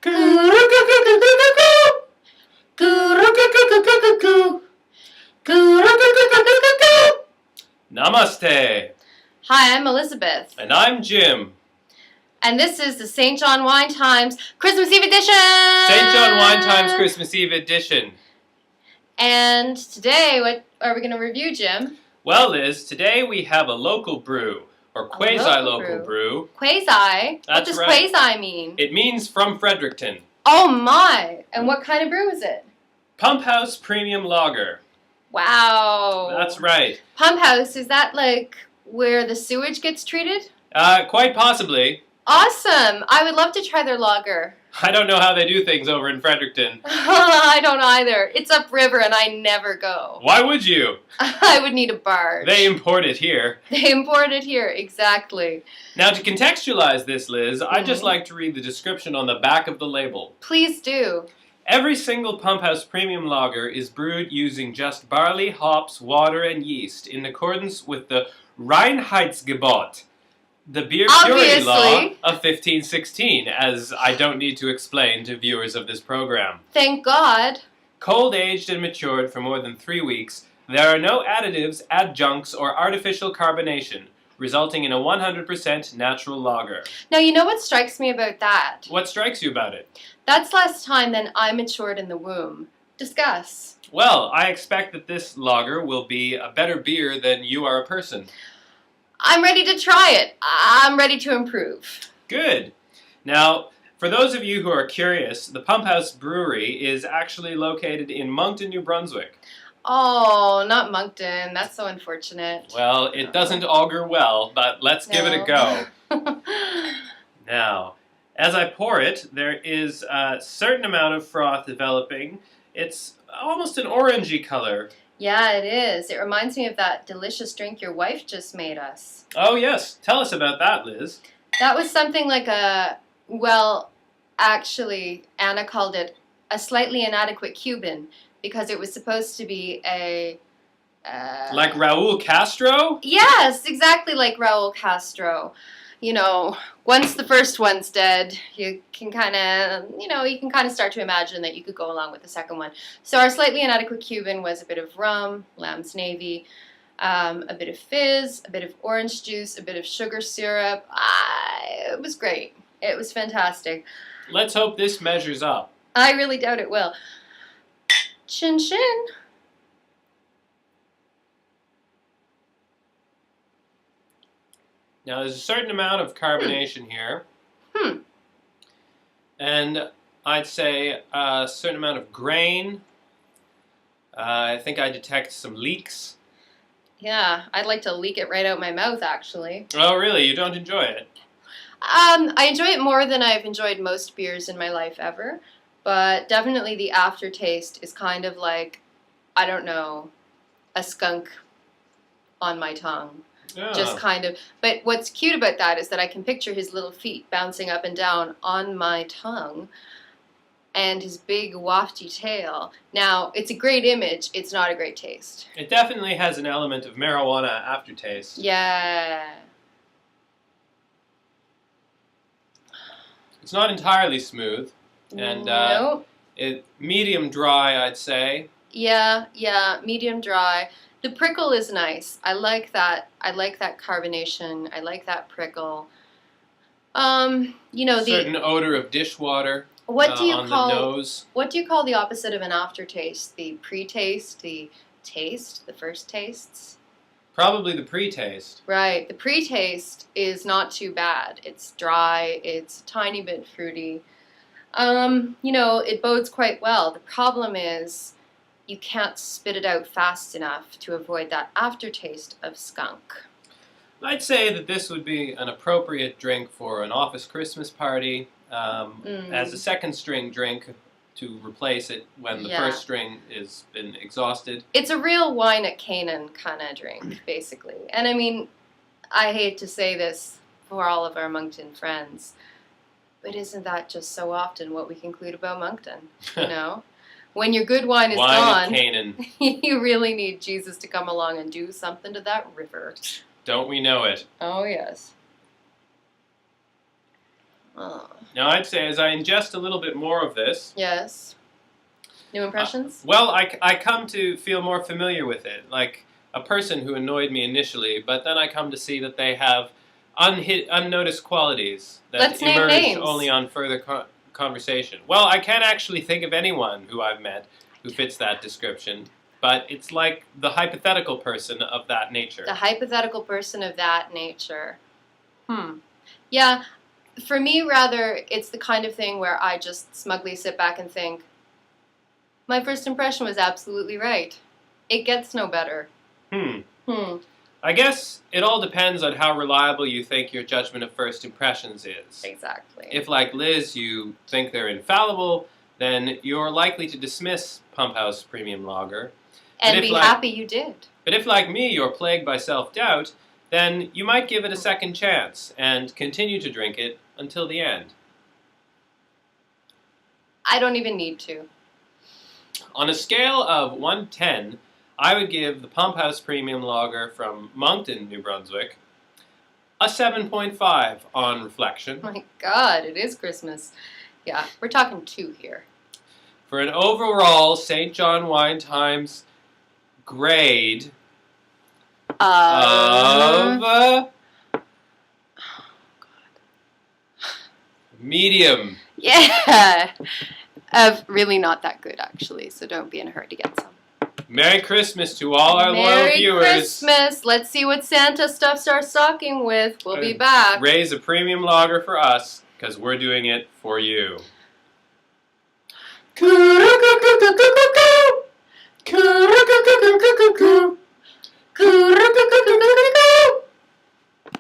Namaste. Hi, I'm Elizabeth. And I'm Jim. And this is the St. John Wine Times Christmas Eve edition! St. John Wine Times Christmas Eve edition. And today, what are we going to review, Jim? Well, Liz, today we have a local brew, or quasi-local brew. Quasi? What does right. quasi mean? It means from Fredericton. Oh my! And what kind of brew is it? Pump House Premium Lager. Wow. That's right. Pump House, is that like where the sewage gets treated? Quite possibly. Awesome! I would love to try their lager. I don't know how they do things over in Fredericton. I don't either. It's upriver and I never go. Why would you? I would need a barge. They import it here. They import it here, exactly. Now, to contextualize this, Liz, I'd just like to read the description on the back of the label. Please do. Every single Pump House Premium Lager is brewed using just barley, hops, water, and yeast in accordance with the Reinheitsgebot, the beer purity law of 1516, as I don't need to explain to viewers of this program. Thank God. Cold aged and matured for more than 3 weeks, there are no additives, adjuncts, or artificial carbonation, resulting in a 100% natural lager. Now, you know what strikes me about that? What strikes you about it? That's less time than I matured in the womb. Discuss. Well, I expect that this lager will be a better beer than you are a person. I'm ready to try it. I'm ready to improve. Good. Now, for those of you who are curious, the Pump House Brewery is actually located in Moncton, New Brunswick. Oh, not Moncton. That's so unfortunate. Well, it doesn't augur well, but let's give it a go. Now, as I pour it, there is a certain amount of froth developing. It's almost an orangey color. Yeah, it is. It reminds me of that delicious drink your wife just made us. Oh, yes. Tell us about that, Liz. That was something like actually, Anna called it a slightly inadequate Cuban because it was supposed to be a... like Raul Castro? Yes, exactly like Raul Castro. You know, once the first one's dead, you can kind of start to imagine that you could go along with the second one. So our slightly inadequate Cuban was a bit of rum, lamb's navy, a bit of fizz, a bit of orange juice, a bit of sugar syrup. It was great. It was fantastic. Let's hope this measures up. I really doubt it will. Chin chin. Now, there's a certain amount of carbonation here. And I'd say a certain amount of grain. I think I detect some leaks. Yeah, I'd like to leak it right out my mouth, actually. Oh, really? You don't enjoy it? I enjoy it more than I've enjoyed most beers in my life ever. But definitely the aftertaste is kind of like, I don't know, a skunk on my tongue. Yeah. Just kind of. But what's cute about that is that I can picture his little feet bouncing up and down on my tongue and his big wafty tail. Now, it's a great image. It's not a great taste. It definitely has an element of marijuana aftertaste. Yeah. It's not entirely smooth. And nope. Medium dry, I'd say. Yeah, medium dry. The prickle is nice. I like that. I like that carbonation. I like that prickle. Certain odor of dishwater. What do you call the nose? What do you call the opposite of an aftertaste? The pre-taste, the taste, the first tastes? Probably the pre-taste. Right. The pre-taste is not too bad. It's dry. It's a tiny bit fruity. It bodes quite well. The problem is you can't spit it out fast enough to avoid that aftertaste of skunk. I'd say that this would be an appropriate drink for an office Christmas party, as a second string drink to replace it when the first string has been exhausted. It's a real wine at Canaan kind of drink, basically. And I mean, I hate to say this for all of our Moncton friends, but isn't that just so often what we conclude about Moncton, you know? When your good wine is gone, Canaan. You really need Jesus to come along and do something to that river. Don't we know it? Oh, yes. Oh. Now, I'd say as I ingest a little bit more of this... Yes. New impressions? Well, I come to feel more familiar with it. Like a person who annoyed me initially, but then I come to see that they have unnoticed qualities that Let's name emerge names. only on further conversation. Well, I can't actually think of anyone who I've met who fits that description, but it's like the hypothetical person of that nature. The hypothetical person of that nature. Yeah, for me, rather, it's the kind of thing where I just smugly sit back and think, my first impression was absolutely right. It gets no better. I guess it all depends on how reliable you think your judgment of first impressions is. Exactly. If, like Liz, you think they're infallible, then you're likely to dismiss Pump House Premium Lager. And be happy you did. But if, like me, you're plagued by self-doubt, then you might give it a second chance and continue to drink it until the end. I don't even need to. On a scale of 1 to 10, I would give the Pump House Premium Lager from Moncton, New Brunswick, a 7.5 on reflection. Oh my God, it is Christmas. Yeah, we're talking 2 here. For an overall St. John Wine Times grade of medium. Yeah. Of really not that good, actually, so don't be in a hurry to get some. Merry Christmas to all our loyal viewers. Merry Christmas. Let's see what Santa stuffs our stocking with. We'll be back. Raise a premium lager for us, because we're doing it for you. Coo-roo-coo-coo-coo-coo-coo. Coo-roo-coo-coo-coo-coo. Coo-roo-coo-coo-coo-coo.